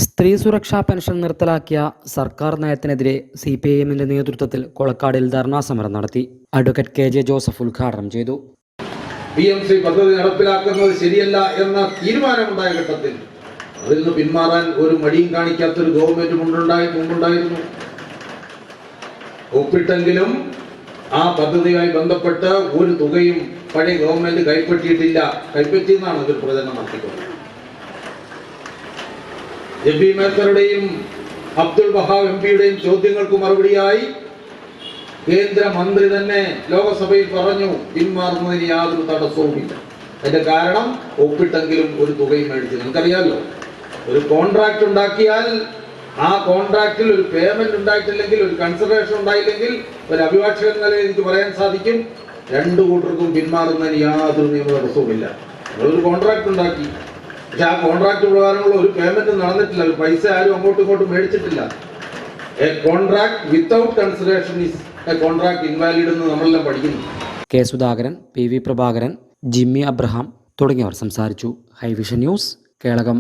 സ്ത്രീ സുരക്ഷാ പെൻഷൻ നിർത്തലാക്കിയ സർക്കാർ നയത്തിനെതിരെ CPIMന്റെ നേതൃത്വത്തിൽ കൊളക്കാടിൽ ധർണാസമരം നടത്തി. അഡ്വക്കേറ്റ് KJ ജോസഫ് ഉദ്ഘാടനം ചെയ്തു. PMC പദ്ധതി നടപ്പിലാക്കുന്നത് ശരിയല്ല എന്ന തീരുമാനമുണ്ടായ ഘട്ടത്തിൽ അതിൽ നിന്ന് പിന്മാറാൻ ഒരു മടിയും കാണിക്കാത്തൊരു ഗവൺമെന്റ് മുമ്പുണ്ടായിരുന്നു. ഒപ്പിട്ടെങ്കിലും ആ പദ്ധതിയുമായി ബന്ധപ്പെട്ട് ഒരു തുകയും പഴയ ഗവൺമെന്റ് കൈപ്പറ്റിയെന്നാണ് ഇവർ പ്രചരണം നടത്തിക്കൊണ്ടത്. MP മേത്തറുടെയും അബ്ദുൾ വഹാബ് MPയുടെയും ചോദ്യങ്ങൾക്ക് മറുപടിയായി കേന്ദ്രമന്ത്രി തന്നെ ലോകസഭയിൽ പറഞ്ഞു, പിന്മാറുന്നതിന് യാതൊരു തടസ്സവുമില്ല. അതിന്റെ കാരണം ഒപ്പിട്ടെങ്കിലും ഒരു തുകയും മേടിച്ചു. നിങ്ങൾക്കറിയാമല്ലോ, ഒരു കോൺട്രാക്ട് ഉണ്ടാക്കിയാൽ ആ കോൺട്രാക്റ്റിൽ ഒരു പേയ്മെന്റ് ഉണ്ടായിട്ടില്ലെങ്കിൽ, ഒരു കൺസിഡറേഷൻ ഉണ്ടായില്ലെങ്കിൽ, ഒരു അഭിഭാഷകൻ നിലയിൽ എനിക്ക് പറയാൻ സാധിക്കും, രണ്ടു കൂട്ടർക്കും പിന്മാറുന്നതിന് യാതൊരു നിയമ തടസ്സവുമില്ല. നിങ്ങളൊരു കോൺട്രാക്ട് ഉണ്ടാക്കി, പക്ഷെ ആ കോൺട്രാക്ട് പ്രകാരമുള്ള ഒരു പേയ്മെന്റ് നടന്നിട്ടില്ല, ഒരു പൈസ ആരും അങ്ങോട്ടും ഇങ്ങോട്ടും മേടിച്ചിട്ടില്ല. A contract without consideration is a contract invalid എന്ന് നമ്മളെല്ലാം പഠിക്കുന്നു. K. സുധാകരൻ, PV പ്രഭാകരൻ, ജിമ്മി അബ്രഹാം തുടങ്ങിയവർ സംസാരിച്ചു. Highvision news, Kelakam.